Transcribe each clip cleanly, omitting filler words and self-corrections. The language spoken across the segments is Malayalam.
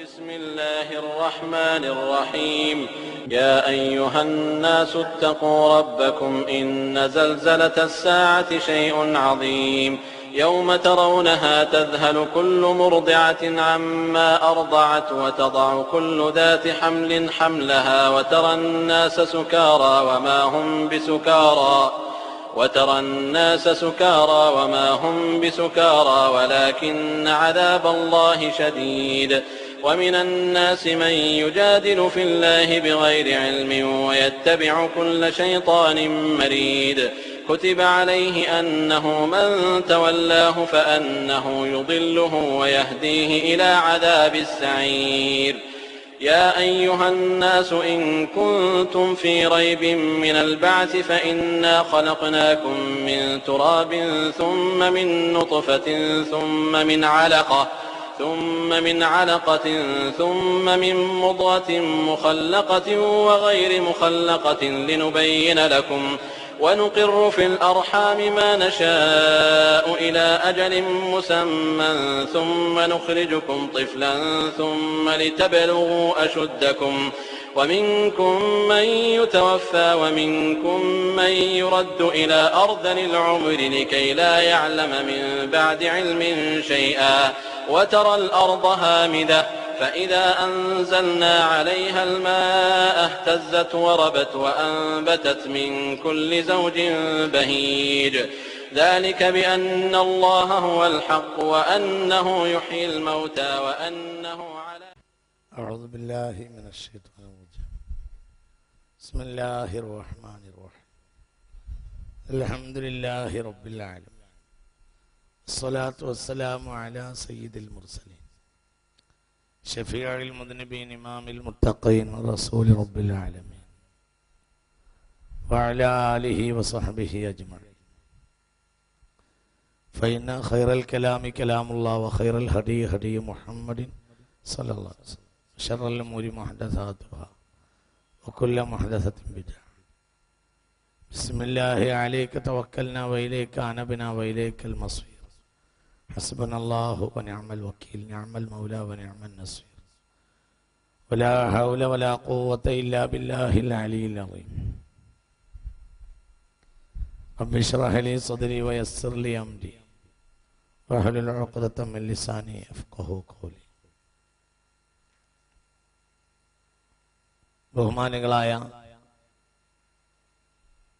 بسم الله الرحمن الرحيم يا أيها الناس اتقوا ربكم إن زلزلة الساعة شيء عظيم يوم ترونها تذهل كل مرضعة عما أرضعت وتضع كل ذات حمل حملها وترى الناس سكارى وما هم بسكارى ولكن عذاب الله شديد ومن الناس من يجادل في الله بغير علم ويتبع كل شيطان مريد كتب عليه أنه من تولاه فأنه يضله ويهديه إلى عذاب السعير يا أيها الناس إن كنتم في ريب من البعث فإنا خلقناكم من تراب ثم من نطفة ثم من علقة ثم من مضغة مخلقة وغير مخلقة لنبين لكم ونقر في الأرحام ما نشاء إلى أجل مسمى ثم نخرجكم طفلا ثم لتبلغوا أشدكم ومنكم من يتوفى ومنكم من يرد إلى أرذل العمر لكي لا يعلم من بعد علم شيئا وترى الأرض هامدة فإذا أنزلنا عليها الماء اهتزت وربت وأنبتت من كل زوج بهيج ذلك بأن الله هو الحق وأنه يحيي الموتى وأنه على أعوذ بالله من الشيطان الرجيم بسم الله الرحمن الرحيم الحمد لله رب العالمين الصلاة والسلام على سيد المرسلين شفيع المذنبين إمام المتقين رسول رب العالمين وعلى آله وصحبه أجمعين فإن خير الكلام كلام الله وخير الهدي هدي محمد صلى الله عليه وسلم شر الأمور محدثاتها وكل محدثة بدعة بسم الله عليك توكلنا وإليك أنبنا وإليك المصير حسبنا الله ونعم الوكيل نعم المولى ونعم النصير ولا حول ولا قوة إلا بالله العلي العظيم رب اشرح لي صدري ويسر لي أمري واحلل عقدة من لساني يفقهوا قولي ബഹുമാനികളായ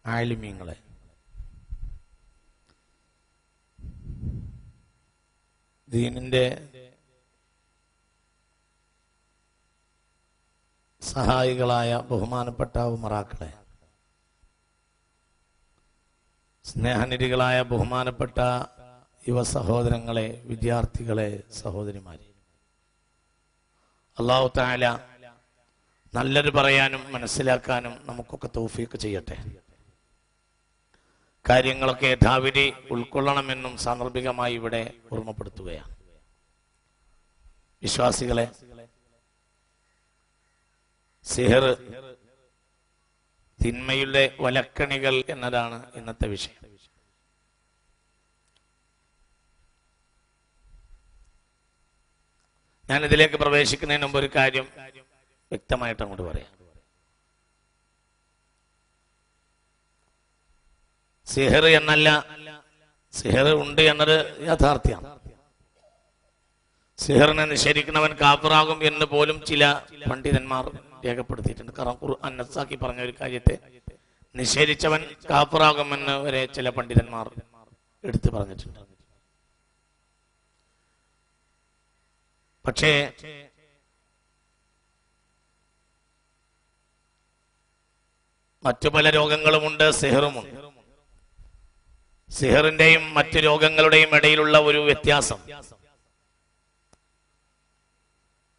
ആലിമീങ്ങളെ, ദീനിന്റെ സഹായികളായ ബഹുമാനപ്പെട്ട ഉമറാക്കളെ, സ്നേഹനിധികളായ ബഹുമാനപ്പെട്ട യുവ സഹോദരങ്ങളെ, വിദ്യാർത്ഥികളെ, സഹോദരിമാരെ, അല്ലാഹു തആല നല്ലത് പറയാനും മനസ്സിലാക്കാനും നമുക്കൊക്കെ തൗഫീഖ് ചെയ്യട്ടെ. കാര്യങ്ങളൊക്കെ യഥാവിധി ഉൾക്കൊള്ളണമെന്നും സാന്ദർഭികമായി ഇവിടെ ഓർമ്മപ്പെടുത്തുകയാണ്. വിശ്വാസികളെ, സിഹർ, തിന്മയുടെ വലക്കണികൾ എന്നതാണ് ഇന്നത്തെ വിഷയം. ഞാനിതിലേക്ക് പ്രവേശിക്കുന്നതിന് മുമ്പ് ഒരു കാര്യം വ്യക്തമായിട്ട് അങ്ങോട്ട് പറയാം. സിഹർ എന്നല്ല, സിഹർ ഉണ്ട് എന്നത് യാഥാർത്ഥ്യമാണ്. സിഹറിനെ നിഷേധിക്കുന്നവൻ കാഫിറാകും എന്ന് പോലും ചില പണ്ഡിതന്മാർ രേഖപ്പെടുത്തിയിട്ടുണ്ട്. കാരണം ഖുർആൻ നസ്സാക്കി പറഞ്ഞ ഒരു കാര്യത്തെ നിഷേധിച്ചവൻ കാഫിറാകുമെന്ന് വരെ ചില പണ്ഡിതന്മാർ എടുത്തു പറഞ്ഞിട്ടുണ്ട്. പക്ഷേ മറ്റു പല രോഗങ്ങളുമുണ്ട്, സിഹറുമുണ്ട്. സിഹറിന്റെയും മറ്റു രോഗങ്ങളുടെയും ഇടയിലുള്ള ഒരു വ്യത്യാസം,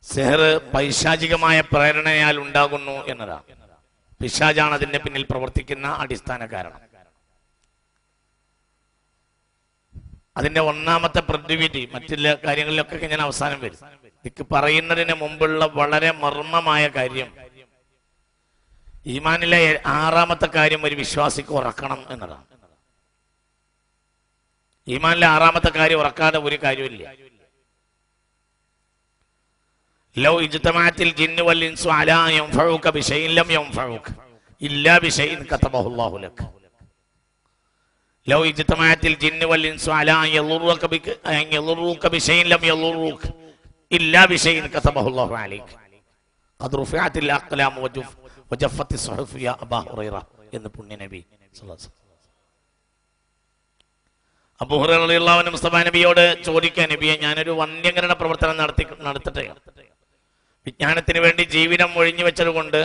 സിഹർ പൈശാചികമായ പ്രേരണയാൽ ഉണ്ടാകുന്നു എന്നതാണ്. പിശാചാണ് അതിന്റെ പിന്നിൽ പ്രവർത്തിക്കുന്ന അടിസ്ഥാന കാരണം. അതിന്റെ ഒന്നാമത്തെ പ്രതിവിധി മറ്റുള്ള കാര്യങ്ങളിലൊക്കെ ഞാൻ അവസാനം വരും. എനിക്ക് പറയുന്നതിന് മുമ്പുള്ള വളരെ മർമ്മമായ കാര്യം, ഈമാനിലെ ആറാമത്തെ കാര്യം ഒരു വിശ്വാസിക്ക് ഉറക്കണം എന്നതാണ്. ഈമാനിലെ ആറാമത്തെ കാര്യം ഉറക്കാതെ ഒരു കാര്യമില്ല. ലൗ ഇജ്തമഅത്തിൽ ജിന്നു വൽ ഇൻസു അലാ യൻഫഉക ബിശൈഇൻ ലം യൻഫഉക ഇല്ലാ ബിശൈഇൻ കതബഹു അല്ലാഹു ലക. ലൗ ഇജ്തമഅത്തിൽ ജിന്നു വൽ ഇൻസു അലാ യളുറുക ബിശൈഇൻ ലം യളുറുക ഇല്ലാ ബിശൈഇൻ കതബഹു അല്ലാഹു അലൈക. ഖദ് റുഫിഅത്തിൽ അഖ്ലാം വജഫത്തി സുഹുഫ് യാ അബാ ഹുറൈറ എന്ന് പുണ്യ നബി സല്ലല്ലാഹു അലൈഹി വസല്ലം. അബൂ ഹുറൈറ റളിയല്ലാഹു അൻഹു മുസ്തഫ നബിയോട് ചോദിക്കാൻ, നബിയെ ഞാനൊരു വന്യകരണ പ്രവർത്തനം നടത്തട്ടെ, വിജ്ഞാനത്തിന് വേണ്ടി ജീവിതം ഒഴിഞ്ഞു വെച്ചത് കൊണ്ട്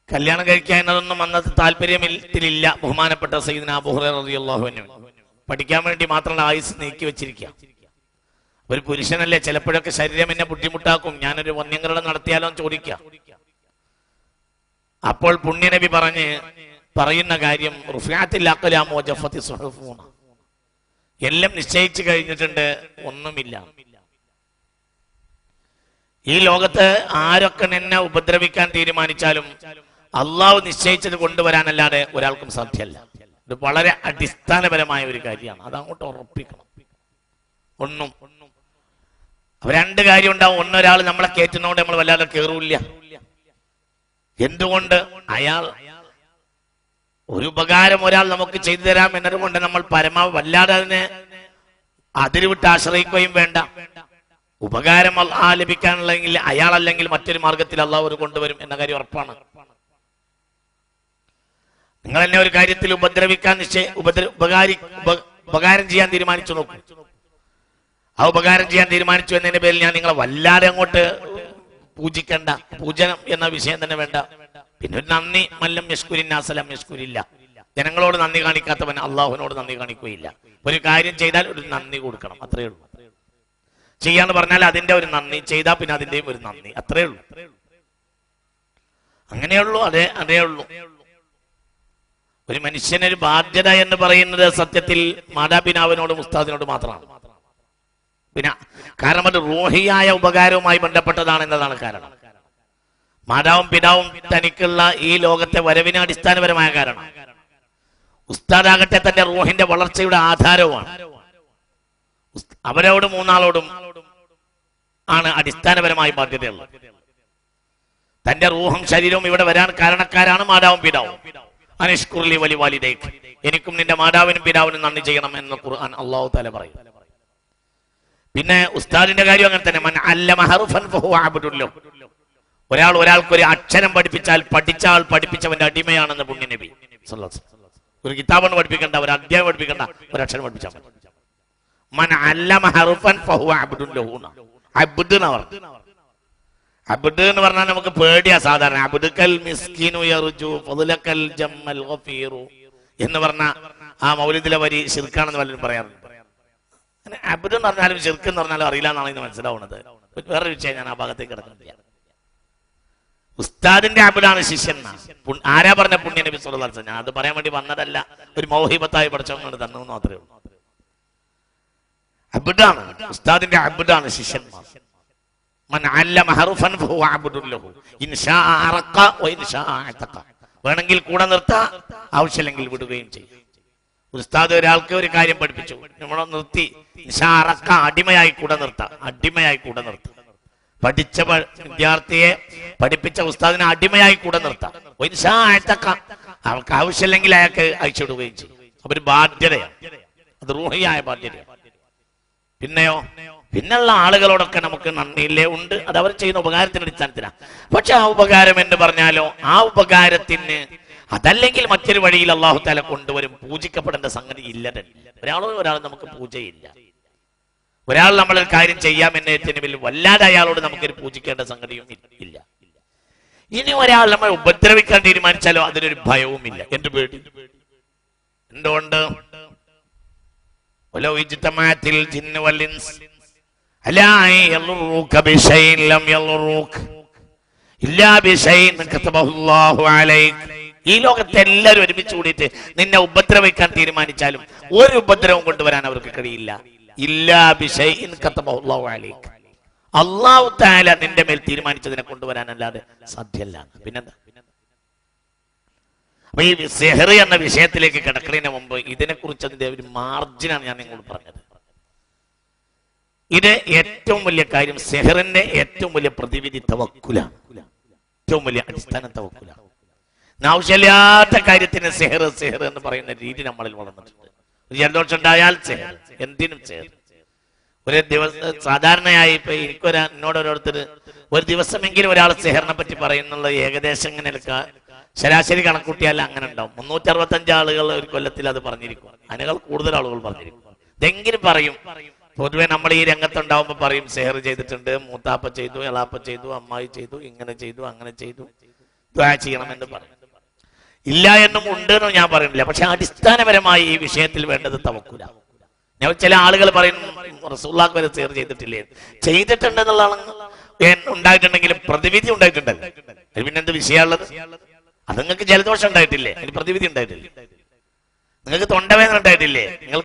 കല്യാണം കഴിക്കാൻ എന്നതൊന്നും അന്നത്തെ താല്പര്യത്തിലില്ല. ബഹുമാനപ്പെട്ട സയ്യിദ്ന അബൂ ഹുറൈറ റളിയല്ലാഹു അൻഹു പഠിക്കാൻ വേണ്ടി മാത്രമുള്ള ആയുസ് നീക്കി വെച്ചിരിക്കുക. ഒരു പുരുഷനല്ലേ, ചിലപ്പോഴൊക്കെ ശരീരം എന്നെ ബുദ്ധിമുട്ടാക്കും, ഞാനൊരു വന്യകരണം നടത്തിയാലോ എന്ന് ചോദിക്കുക. അപ്പോൾ പുണ്യനബി പറയുന്ന കാര്യം റുഫിഅത്തിൽ അഖ്ലാം വജഫത്തി സുഹുഫ്, എല്ലാം നിശ്ചയിച്ചു കഴിഞ്ഞിട്ടുണ്ട്, ഒന്നുമില്ല. ഈ ലോകത്ത് ആരൊക്കെ നിന്നെ ഉപദ്രവിക്കാൻ തീരുമാനിച്ചാലും അള്ളാഹു നിശ്ചയിച്ചത് കൊണ്ടുവരാനല്ലാതെ ഒരാൾക്കും സാധ്യമല്ല. ഇത് വളരെ അടിസ്ഥാനപരമായ ഒരു കാര്യമാണ്, അതങ്ങോട്ട് ഉറപ്പിക്കണം. ഒന്നും രണ്ട് കാര്യം ഉണ്ടാവും. ഒന്നൊരാൾ നമ്മളെ കയറ്റുന്നോണ്ട് നമ്മൾ വല്ലാതെ കയറൂല്ല. എന്തുകൊണ്ട്? അയാൾ ഒരു ഉപകാരം ഒരാൾ നമുക്ക് ചെയ്തു തരാം എന്നതുകൊണ്ട് നമ്മൾ പരമാവധി വല്ലാതെ അതിനെ അതിരുവിട്ട് ആശ്രയിക്കുകയും വേണ്ട. ഉപകാരം ലഭിക്കാനുള്ളെങ്കിൽ അയാളല്ലെങ്കിൽ മറ്റൊരു മാർഗത്തിൽ അള്ളാഹു കൊണ്ടുവരും എന്ന കാര്യം ഉറപ്പാണ്. നിങ്ങൾ എന്നെ ഒരു കാര്യത്തിൽ ഉപദ്രവിക്കാൻ ഉപകാരം ചെയ്യാൻ തീരുമാനിച്ചു നോക്കൂ. ആ ഉപകാരം ചെയ്യാൻ തീരുമാനിച്ചു എന്നതിന്റെ പേരിൽ ഞാൻ നിങ്ങളെ വല്ലാതെ അങ്ങോട്ട് പൂജിക്കണ്ട. പൂജനം എന്ന വിഷയം തന്നെ വേണ്ട. പിന്നെ ഒരു നന്ദി, മല്ലം യശ്കുരിന്നാസലം യശ്കുരില്ല. ജനങ്ങളോട് നന്ദി കാണിക്കാത്തവൻ അള്ളാഹുവിനോട് നന്ദി കാണിക്കുകയില്ല. ഒരു കാര്യം ചെയ്താൽ ഒരു നന്ദി കൊടുക്കണം, അത്രയേ ഉള്ളൂ. ചെയ്യാന്ന് പറഞ്ഞാൽ അതിന്റെ ഒരു നന്ദി, ചെയ്താൽ പിന്നെ അതിന്റെയും ഒരു നന്ദി, അത്രേ ഉള്ളൂ. അങ്ങനെയുള്ളൂ, അതേ ഉള്ളൂ. ഒരു മനുഷ്യനൊരു ബാധ്യത എന്ന് പറയുന്നത് സത്യത്തിൽ മാതാപിതാവിനോടും ഉസ്താദിനോട് മാത്രമാണ്. പിന്നെ കാരണം അത് റൂഹിയായ ഉപകാരവുമായി ബന്ധപ്പെട്ടതാണ് എന്നതാണ് കാരണം. മാതാവും പിതാവും തനിക്കുള്ള ഈ ലോകത്തെ വരവിന് അടിസ്ഥാനപരമായ കാരണം. ഉസ്താദാകട്ടെ തന്റെ റൂഹിന്റെ വളർച്ചയുടെ ആധാരവുമാണ്. അവരോടും മൂന്നാളോടും ആണ് അടിസ്ഥാനപരമായി ബാധ്യതയുള്ളത്. തന്റെ റൂഹും ശരീരവും ഇവിടെ വരാൻ കാരണക്കാരാണ് മാതാവും പിതാവും. അനിഷ്കുർലി വലി വാലിദൈക്, എനിക്കും നിന്റെ മാതാവിനും പിതാവിനും നന്ദി ചെയ്യണം എന്ന് ഖുർആൻ അല്ലാഹു തആല പറയും. പിന്നെ ഉസ്താദിന്റെ കാര്യം അങ്ങനെ തന്നെ. മൻ അല്ലമ ഹർഫൻ ഫഹുവ അബ്ദുൻ ലഹു, ഒരാൾക്ക് ഒരു അക്ഷരം പഠിപ്പിച്ചാൽ പഠിച്ച ആൾ പഠിപ്പിച്ചവന്റെ അടിമയാണെന്ന് പുണ്യ നബി സല്ലല്ലാഹു അലൈഹി വസല്ലം. ഒരു കിതാബ് പഠിപ്പിക്കണ്ട, ഒരു അധ്യായം പഠിപ്പിക്കണ്ട, ഒരു അക്ഷരം പഠിപ്പിച്ചാൽ മതി. മൻ അല്ലമ ഹർഫൻ ഫഹുവ അബ്ദുൻ ലഹു, അബ്ദ് എന്ന് പറഞ്ഞു. അബ്ദ് എന്ന് പറഞ്ഞാൽ നമുക്ക് പേടിയാ സാധാരണ. അബ്ദുക്കൽ മിസ്കിനു യർജു ഫദ്ലക്കൽ ജമ്മൽ ഗഫീറു എന്ന് പറഞ്ഞ ആ മൗലിദിലെ വരി ശിർക്കാണെന്ന് പലരും പറയാറുണ്ട്. അബ്ദ് എന്ന് പറഞ്ഞാലും ശിർക്ക് എന്ന് പറഞ്ഞാലും അറിയില്ല എന്നാണ് ഇത് മനസ്സിലാവുന്നത്. വേറൊരു വിഷയം, ഞാൻ ആ ഭാഗത്തേക്ക് കിടക്കുന്നില്ല. ഉസ്താദിന്റെ അബ്ദാണ് ശിഷ്യൻ. ആരാ പറഞ്ഞ? പുണ്യ നബി സല്ലല്ലാഹു അലൈഹി വസല്ലം. ഞാൻ അത് പറയാൻ വേണ്ടി വന്നതല്ല, ഒരു മൗഹിബത്തായി പഠിച്ചവങ്ങോട് തന്നു മാത്രമേ ഉള്ളൂ. അബ്ദാണ്, ഉസ്താദിന്റെ അബ്ദാണ് ശിഷ്യന്മാർ. മൻ അല്ലമ ഹർഫൻ ഫഹുവ അബ്ദുൻ ലഹു ഇൻ ശാഅ അറഖ വ ഇൻ ശാഅ അതഖ, വേണമെങ്കിൽ കൂടെ നിർത്താ, ആവശ്യമില്ലെങ്കിൽ വിടുകയും ചെയ്യും. ഉസ്താദ് ഒരാൾക്ക് ഒരു കാര്യം പഠിപ്പിച്ചു, നമ്മൾ നിർത്തി, ഇൻശാഅറഖ അടിമയായി കൂടെ നിർത്താം, അടിമയായി കൂടെ നിർത്താം. പഠിച്ച വിദ്യാർത്ഥിയെ പഠിപ്പിച്ച ഉസ്താദിനെ അടിമയായി കൂടെ നിർത്താം. വ ഇൻ ശാഅ അതഖ, അവർക്ക് ആവശ്യമില്ലെങ്കിൽ അയാൾക്ക് അയച്ചുവിടുകയും ചെയ്യും. അപ്പൊ ഒരു ബാധ്യതയാണ്, അത് റൂഹിയായ ബാധ്യതയാണ്. പിന്നെയോ, പിന്നുള്ള ആളുകളോടൊക്കെ നമുക്ക് നന്ദിയില്ലേ ഉണ്ട്, അത് അവർ ചെയ്യുന്ന ഉപകാരത്തിന്റെ അടിസ്ഥാനത്തിലാണ്. പക്ഷെ ആ ഉപകാരം എന്ന് പറഞ്ഞാലോ, ആ ഉപകാരത്തിന് അതല്ലെങ്കിൽ മറ്റൊരു വഴിയിൽ അല്ലാഹു തആല കൊണ്ടുവരും. പൂജിക്കപ്പെടേണ്ട സംഗതി ഇല്ല തന്നെ. ഒരാൾ നമുക്ക് പൂജയില്ല. ഒരാൾ നമ്മളൊരു കാര്യം ചെയ്യാം എന്നതിന് വല്ലാതെ അയാളോട് നമുക്കൊരു പൂജിക്കേണ്ട സംഗതിയും ഇല്ല. ഇനി ഒരാൾ നമ്മൾ ഉപദ്രവിക്കാൻ തീരുമാനിച്ചാലോ അതിനൊരു ഭയവുമില്ല. എന്ത് പേടി? എന്തുകൊണ്ട്? വലൗ ഇജ്തമഅത്തിൽ ജിന്നു വൽ ഇൻസ് അലാ യളുറുക ബിശൈഇൻ ലം യളുറുക ഇല്ലാ ബിശൈഇൻ കതബഹു അല്ലാഹു അലൈക. ഈ ലോകത്തെ എല്ലാവരും ഒരുമിച്ച് കൂടിയിട്ട് നിന്നെ ഉപദ്രവിക്കാൻ തീരുമാനിച്ചാലും ഒരു ഉപദ്രവം കൊണ്ടുവരാൻ അവർക്ക് കഴിയില്ല. ഇല്ലാ ബിശൈഇൻ കതബഹു അല്ലാഹു അലൈക, അല്ലാഹു തആല നിന്റെ മേൽ തീരുമാനിച്ചതിനെ കൊണ്ടുവരാനല്ലാതെ സാധ്യമല്ല. പിന്നെന്താ? അപ്പൊ ഈ സിഹ്ർ എന്ന വിഷയത്തിലേക്ക് കിടക്കുന്നതിന് മുമ്പ് ഇതിനെക്കുറിച്ച് അതിന്റെ ഒരു മാർജിനാണ് ഞാൻ നിങ്ങളോട് പറഞ്ഞത്. ഇത് ഏറ്റവും വലിയ കാര്യം. സെഹറിന്റെ ഏറ്റവും വലിയ പ്രതിവിധി തവക്കുല, ഏറ്റവും വലിയ അടിസ്ഥാനം തവക്കുല. ആവശ്യമില്ലാത്ത കാര്യത്തിന് സെഹർ സെഹർ എന്ന് പറയുന്ന രീതി നമ്മളിൽ വളർന്നിട്ടുണ്ട്. ഒരു ജലദോഷം ഉണ്ടായാൽ സെഹർ, എന്തിനും സെഹർ. ഒരു ദിവസം സാധാരണയായി ഇപ്പൊ എന്നോട് ഓരോരുത്തർ ഒരു ദിവസമെങ്കിലും ഒരാൾ സെഹറിനെ പറ്റി പറയുന്നുള്ള ഏകദേശം ഇങ്ങനെ ശരാശരി കണക്കൂട്ടിയാൽ അങ്ങനെ ഉണ്ടാവും. 365 ആളുകൾ ഒരു കൊല്ലത്തിൽ അത് പറഞ്ഞിരിക്കും, അതിനേക്കാൾ കൂടുതൽ ആളുകൾ പറഞ്ഞിരിക്കും. ഇതെങ്കിലും പറയും. പൊതുവെ നമ്മൾ ഈ രംഗത്തുണ്ടാവുമ്പോൾ പറയും സെഹർ ചെയ്തിട്ടുണ്ട്, മൂത്താപ്പ ചെയ്തു, എളാപ്പ ചെയ്തു, അമ്മായി ചെയ്തു, ഇങ്ങനെ ചെയ്തു, അങ്ങനെ ചെയ്തു, ദുആ ചെയ്യണമെന്ന് പറയും. ഇല്ല എന്നും ഉണ്ട് എന്നും ഞാൻ പറയുന്നില്ല. പക്ഷെ അടിസ്ഥാനപരമായി ഈ വിഷയത്തിൽ വേണ്ടത് തവക്കുല. ഞാൻ ചില ആളുകൾ പറയും റസൂലുള്ളാഹി വരെ സെഹർ ചെയ്തിട്ടില്ലേ, ചെയ്തിട്ടുണ്ടെന്നുള്ളതാണ് ഉണ്ടായിട്ടുണ്ടെങ്കിലും പ്രതിവിധി ഉണ്ടായിട്ടുണ്ടല്ലോ. അത് പിന്നെന്ത് വിഷയമുള്ളത്? അത് നിങ്ങൾക്ക് ജലദോഷം ഉണ്ടായിട്ടില്ലേ, അതിന് പ്രതിവിധി ഉണ്ടായിട്ടില്ലേ? നിങ്ങൾക്ക് തൊണ്ടവേദന ഉണ്ടായിട്ടില്ലേ, നിങ്ങൾ